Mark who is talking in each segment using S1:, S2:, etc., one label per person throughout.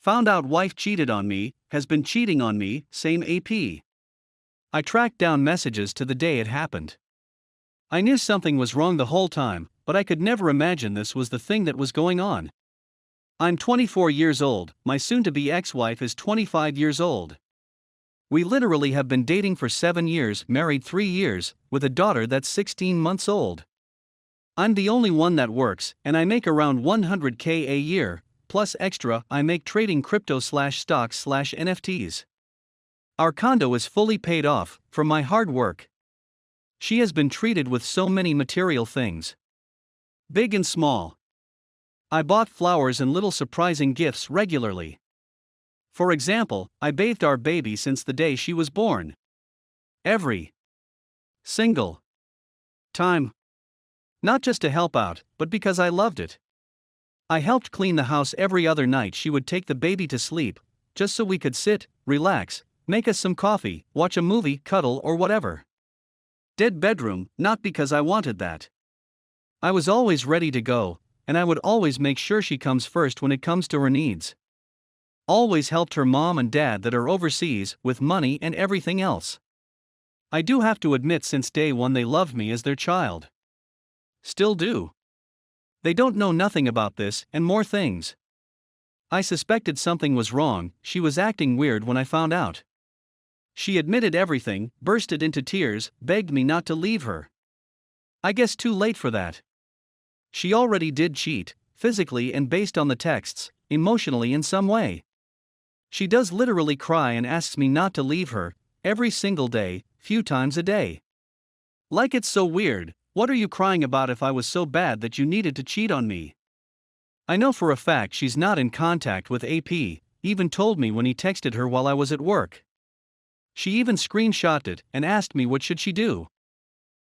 S1: Found out wife cheated on me, has been cheating on me, same AP. I tracked down messages to the day it happened. I knew something was wrong the whole time, but I could never imagine this was the thing that was going on. I'm 24 years old, my soon-to-be ex-wife is 25 years old. We literally have been dating for 7 years, married 3 years, with a daughter that's 16 months old. I'm the only one that works, and I make around $100K a year, plus extra I make trading crypto/stocks/NFTs. Our condo is fully paid off, from my hard work. She has been treated with so many material things. Big and small. I bought flowers and little surprising gifts regularly. For example, I bathed our baby since the day she was born. Every single time. Not just to help out, but because I loved it. I helped clean the house every other night. She would take the baby to sleep, just so we could sit, relax, make us some coffee, watch a movie, cuddle, or whatever. Dead bedroom, not because I wanted that. I was always ready to go, and I would always make sure she comes first when it comes to her needs. Always helped her mom and dad that are overseas with money and everything else. I do have to admit, since day one they loved me as their child. Still do. They don't know nothing about this and more things. I suspected something was wrong. She was acting weird when I found out. She admitted everything, bursted into tears, begged me not to leave her. I guess too late for that. She already did cheat, physically and based on the texts, emotionally in some way. She does literally cry and asks me not to leave her, every single day, few times a day. Like it's so weird. What are you crying about if I was so bad that you needed to cheat on me? I know for a fact she's not in contact with AP, even told me when he texted her while I was at work. She even screenshotted it and asked me what should she do.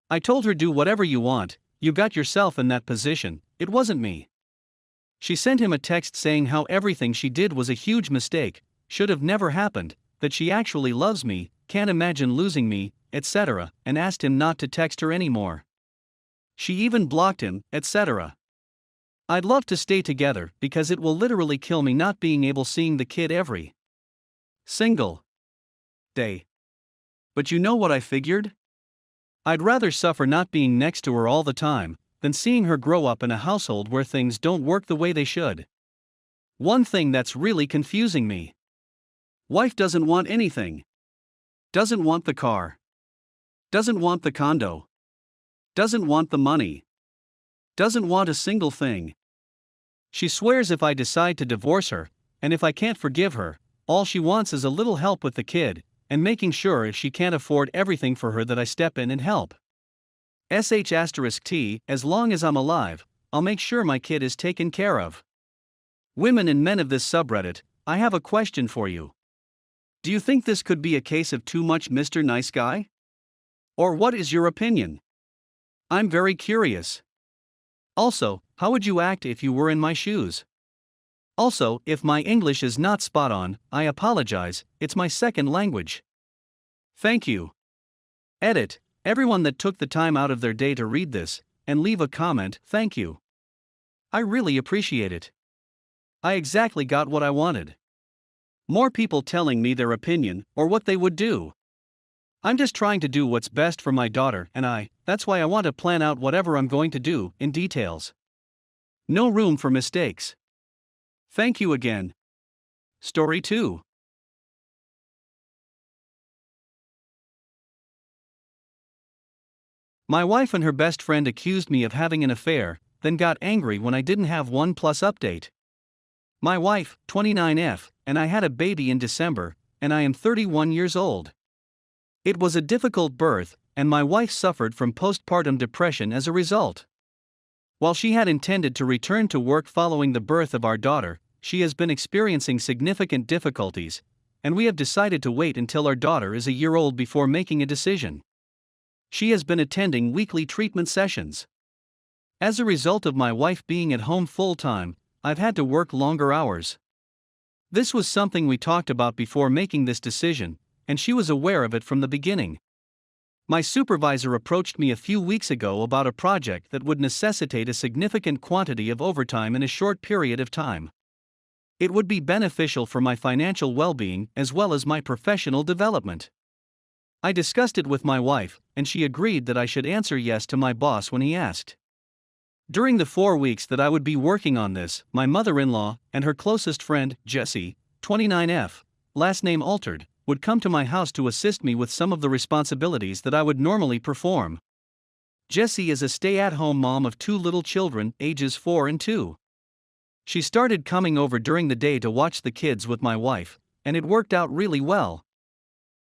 S1: I told her, do whatever you want, you got yourself in that position, it wasn't me. She sent him a text saying how everything she did was a huge mistake, should have never happened, that she actually loves me, can't imagine losing me, etc., and asked him not to text her anymore. She even blocked him, etc. I'd love to stay together because it will literally kill me not being able seeing the kid every single day. But you know what I figured? I'd rather suffer not being next to her all the time than seeing her grow up in a household where things don't work the way they should. One thing that's really confusing me. Wife doesn't want anything. Doesn't want the car. Doesn't want the condo. Doesn't want the money. Doesn't want a single thing. She swears if I decide to divorce her, and if I can't forgive her, all she wants is a little help with the kid, and making sure if she can't afford everything for her that I step in and help. **T, as long as I'm alive, I'll make sure my kid is taken care of. Women and men of this subreddit, I have a question for you. Do you think this could be a case of too much Mr. Nice Guy? Or what is your opinion? I'm very curious. Also, how would you act if you were in my shoes? Also, if my English is not spot on, I apologize, it's my second language. Thank you. Edit, everyone that took the time out of their day to read this, and leave a comment, thank you. I really appreciate it. I exactly got what I wanted. More people telling me their opinion, or what they would do. I'm just trying to do what's best for my daughter, and that's why I want to plan out whatever I'm going to do, in details. No room for mistakes. Thank you again. Story 2. My wife and her best friend accused me of having an affair, then got angry when I didn't have one plus update. My wife, 29F, and I had a baby in December, and I am 31 years old. It was a difficult birth, and my wife suffered from postpartum depression as a result. While she had intended to return to work following the birth of our daughter, she has been experiencing significant difficulties, and we have decided to wait until our daughter is a year old before making a decision. She has been attending weekly treatment sessions. As a result of my wife being at home full-time, I've had to work longer hours. This was something we talked about before making this decision, and she was aware of it from the beginning. My supervisor approached me a few weeks ago about a project that would necessitate a significant quantity of overtime in a short period of time. It would be beneficial for my financial well-being as well as my professional development. I discussed it with my wife, and she agreed that I should answer yes to my boss when he asked. During the 4 weeks that I would be working on this, my mother-in-law and her closest friend, Jessie, 29F, last name altered, would come to my house to assist me with some of the responsibilities that I would normally perform. Jessie is a stay-at-home mom of 2 little children, ages 4 and 2. She started coming over during the day to watch the kids with my wife, and it worked out really well.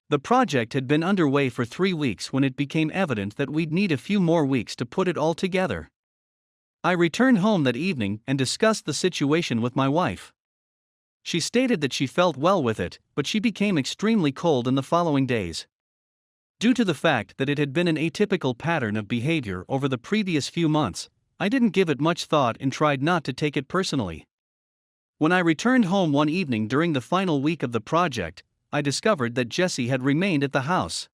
S1: The project had been underway for 3 weeks when it became evident that we'd need a few more weeks to put it all together. I returned home that evening and discussed the situation with my wife. She stated that she felt well with it, but she became extremely cold in the following days. Due to the fact that it had been an atypical pattern of behavior over the previous few months, I didn't give it much thought and tried not to take it personally. When I returned home one evening during the final week of the project, I discovered that Jessie had remained at the house.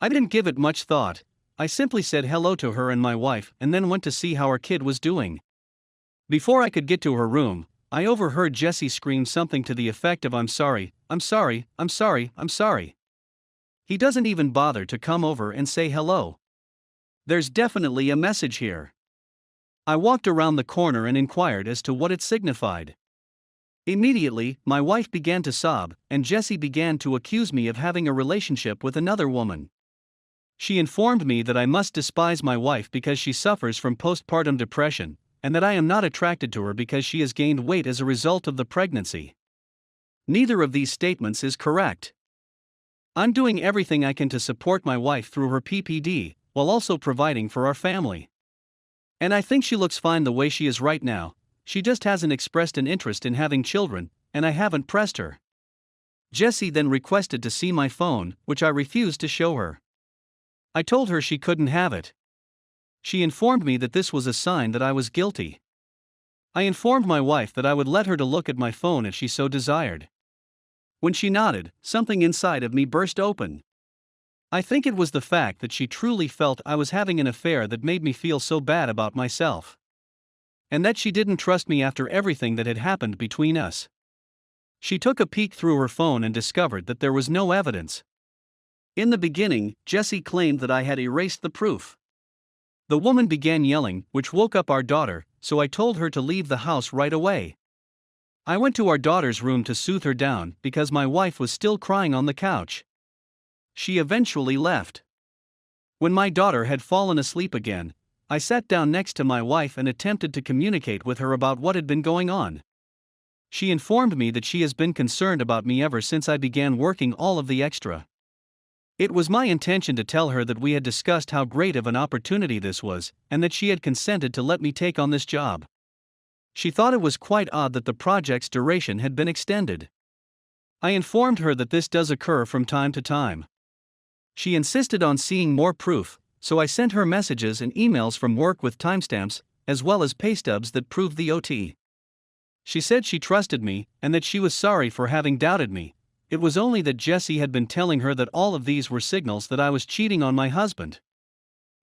S1: I didn't give it much thought. I simply said hello to her and my wife and then went to see how our kid was doing. Before I could get to her room, I overheard Jessie scream something to the effect of "I'm sorry, I'm sorry, I'm sorry, I'm sorry." He doesn't even bother to come over and say hello. There's definitely a message here. I walked around the corner and inquired as to what it signified. Immediately, my wife began to sob, and Jessie began to accuse me of having a relationship with another woman. She informed me that I must despise my wife because she suffers from postpartum depression, and that I am not attracted to her because she has gained weight as a result of the pregnancy. Neither of these statements is correct. I'm doing everything I can to support my wife through her PPD, while also providing for our family. And I think she looks fine the way she is right now. She just hasn't expressed an interest in having children, and I haven't pressed her. Jessie then requested to see my phone, which I refused to show her. I told her she couldn't have it. She informed me that this was a sign that I was guilty. I informed my wife that I would let her to look at my phone if she so desired. When she nodded, something inside of me burst open. I think it was the fact that she truly felt I was having an affair that made me feel so bad about myself. And that she didn't trust me after everything that had happened between us. She took a peek through her phone and discovered that there was no evidence. In the beginning, Jessie claimed that I had erased the proof. The woman began yelling, which woke up our daughter, so I told her to leave the house right away. I went to our daughter's room to soothe her down because my wife was still crying on the couch. She eventually left. When my daughter had fallen asleep again, I sat down next to my wife and attempted to communicate with her about what had been going on. She informed me that she has been concerned about me ever since I began working all of the extra. It was my intention to tell her that we had discussed how great of an opportunity this was, and that she had consented to let me take on this job. She thought it was quite odd that the project's duration had been extended. I informed her that this does occur from time to time. She insisted on seeing more proof, so I sent her messages and emails from work with timestamps, as well as pay stubs that proved the OT. She said she trusted me, and that she was sorry for having doubted me. It was only that Jessie had been telling her that all of these were signals that I was cheating on my husband.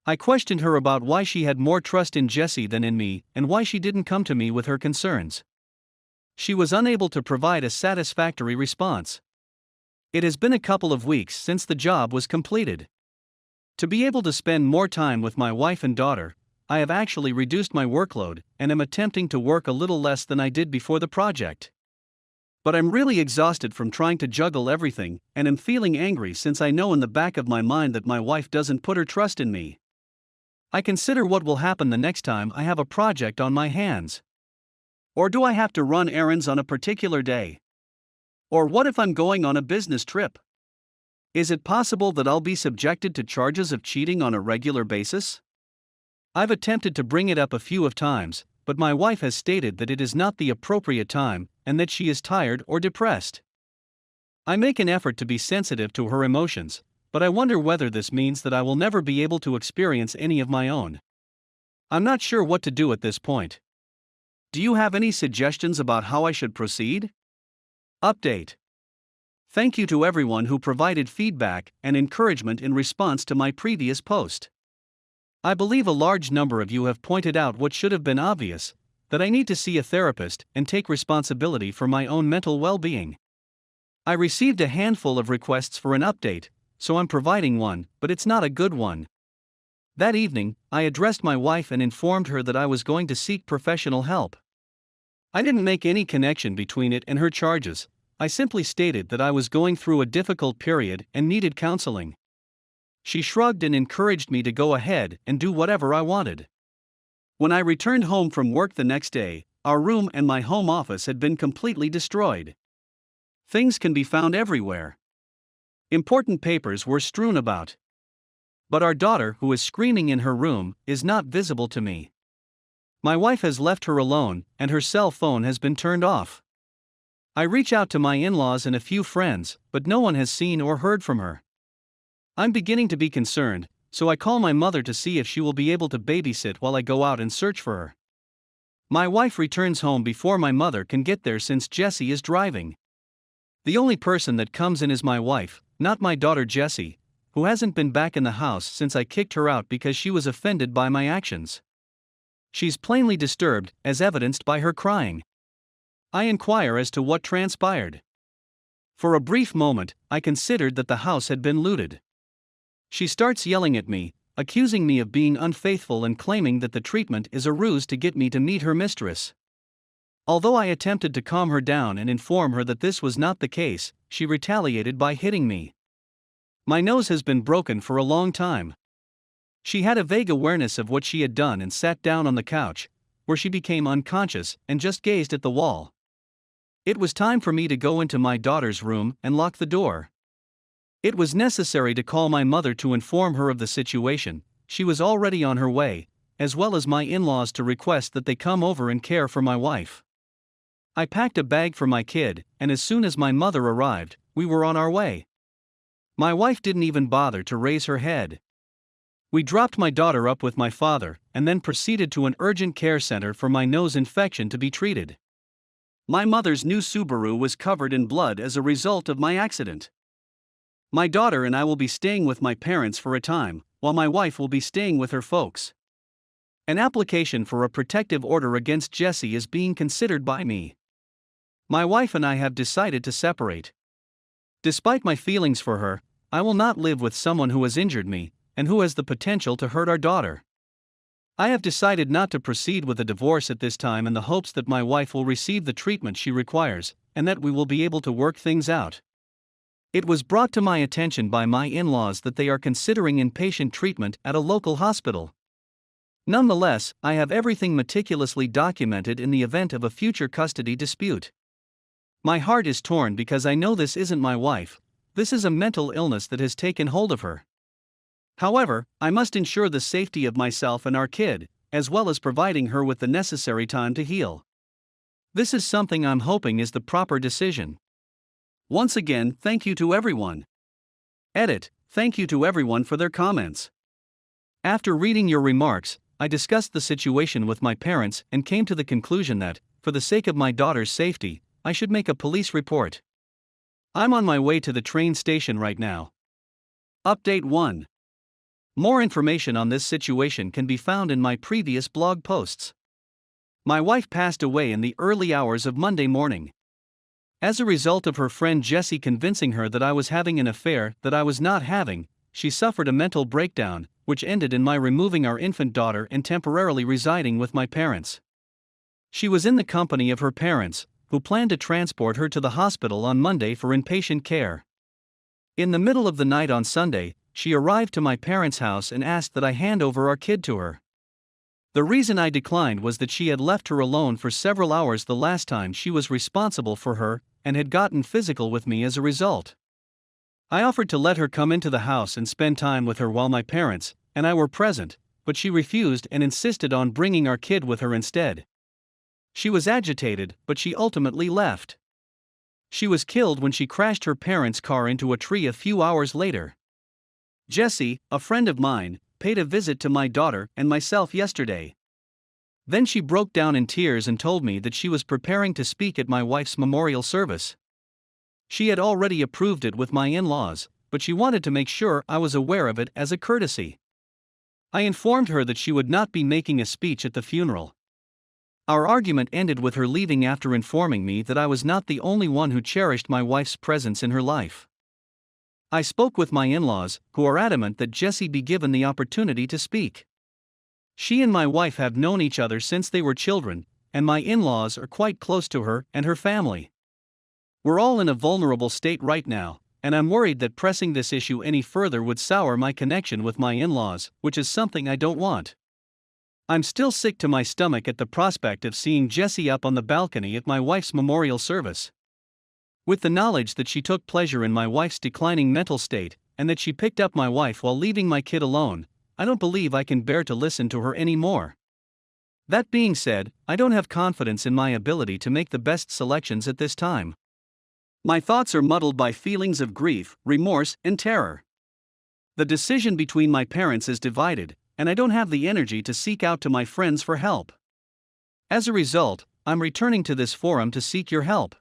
S1: I questioned her about why she had more trust in Jessie than in me, and why she didn't come to me with her concerns. She was unable to provide a satisfactory response. It has been a couple of weeks since the job was completed. To be able to spend more time with my wife and daughter, I have actually reduced my workload and am attempting to work a little less than I did before the project. But I'm really exhausted from trying to juggle everything, and am feeling angry since I know in the back of my mind that my wife doesn't put her trust in me. I consider what will happen the next time I have a project on my hands. Or do I have to run errands on a particular day? Or what if I'm going on a business trip? Is it possible that I'll be subjected to charges of cheating on a regular basis? I've attempted to bring it up a few of times, but my wife has stated that it is not the appropriate time, and that she is tired or depressed. I make an effort to be sensitive to her emotions, but I wonder whether this means that I will never be able to experience any of my own. I'm not sure what to do at this point. Do you have any suggestions about how I should proceed? Update. Thank you to everyone who provided feedback and encouragement in response to my previous post. I believe a large number of you have pointed out what should have been obvious, that I need to see a therapist and take responsibility for my own mental well-being. I received a handful of requests for an update, so I'm providing one, but it's not a good one. That evening, I addressed my wife and informed her that I was going to seek professional help. I didn't make any connection between it and her charges. I simply stated that I was going through a difficult period and needed counseling. She shrugged and encouraged me to go ahead and do whatever I wanted. When I returned home from work the next day, our room and my home office had been completely destroyed. Things can be found everywhere. Important papers were strewn about. But our daughter, who is screaming in her room, is not visible to me. My wife has left her alone, and her cell phone has been turned off. I reach out to my in-laws and a few friends, but no one has seen or heard from her. I'm beginning to be concerned, so I call my mother to see if she will be able to babysit while I go out and search for her. My wife returns home before my mother can get there since Jessie is driving. The only person that comes in is my wife, not my daughter Jessie, who hasn't been back in the house since I kicked her out because she was offended by my actions. She's plainly disturbed, as evidenced by her crying. I inquire as to what transpired. For a brief moment, I considered that the house had been looted. She starts yelling at me, accusing me of being unfaithful and claiming that the treatment is a ruse to get me to meet her mistress. Although I attempted to calm her down and inform her that this was not the case, she retaliated by hitting me. My nose has been broken for a long time. She had a vague awareness of what she had done and sat down on the couch, where she became unconscious and just gazed at the wall. It was time for me to go into my daughter's room and lock the door. It was necessary to call my mother to inform her of the situation. She was already on her way, as well as my in-laws to request that they come over and care for my wife. I packed a bag for my kid, and as soon as my mother arrived, we were on our way. My wife didn't even bother to raise her head. We dropped my daughter up with my father, and then proceeded to an urgent care center for my nose infection to be treated. My mother's new Subaru was covered in blood as a result of my accident. My daughter and I will be staying with my parents for a time, while my wife will be staying with her folks. An application for a protective order against Jessie is being considered by me. My wife and I have decided to separate. Despite my feelings for her, I will not live with someone who has injured me, and who has the potential to hurt our daughter. I have decided not to proceed with a divorce at this time in the hopes that my wife will receive the treatment she requires, and that we will be able to work things out. It was brought to my attention by my in-laws that they are considering inpatient treatment at a local hospital. Nonetheless, I have everything meticulously documented in the event of a future custody dispute. My heart is torn because I know this isn't my wife. This is a mental illness that has taken hold of her. However, I must ensure the safety of myself and our kid, as well as providing her with the necessary time to heal. This is something I'm hoping is the proper decision. Once again, thank you to everyone. Edit, thank you to everyone for their comments. After reading your remarks, I discussed the situation with my parents and came to the conclusion that, for the sake of my daughter's safety, I should make a police report. I'm on my way to the train station right now. Update 1. More information on this situation can be found in my previous blog posts. My wife passed away in the early hours of Monday morning. As a result of her friend Jessie convincing her that I was having an affair that I was not having, she suffered a mental breakdown, which ended in my removing our infant daughter and temporarily residing with my parents. She was in the company of her parents, who planned to transport her to the hospital on Monday for inpatient care. In the middle of the night on Sunday, she arrived to my parents' house and asked that I hand over our kid to her. The reason I declined was that she had left her alone for several hours the last time she was responsible for her, and had gotten physical with me as a result. I offered to let her come into the house and spend time with her while my parents and I were present, but she refused and insisted on bringing our kid with her instead. She was agitated, but she ultimately left. She was killed when she crashed her parents' car into a tree a few hours later. Jessie, a friend of mine, paid a visit to my daughter and myself yesterday. Then she broke down in tears and told me that she was preparing to speak at my wife's memorial service. She had already approved it with my in-laws, but she wanted to make sure I was aware of it as a courtesy. I informed her that she would not be making a speech at the funeral. Our argument ended with her leaving after informing me that I was not the only one who cherished my wife's presence in her life. I spoke with my in-laws, who are adamant that Jessie be given the opportunity to speak. She and my wife have known each other since they were children, and my in-laws are quite close to her and her family. We're all in a vulnerable state right now, and I'm worried that pressing this issue any further would sour my connection with my in-laws, which is something I don't want. I'm still sick to my stomach at the prospect of seeing Jessie up on the balcony at my wife's memorial service. With the knowledge that she took pleasure in my wife's declining mental state, and that she picked up my wife while leaving my kid alone, I don't believe I can bear to listen to her anymore. That being said, I don't have confidence in my ability to make the best selections at this time. My thoughts are muddled by feelings of grief, remorse, and terror. The decision between my parents is divided, and I don't have the energy to seek out to my friends for help. As a result, I'm returning to this forum to seek your help.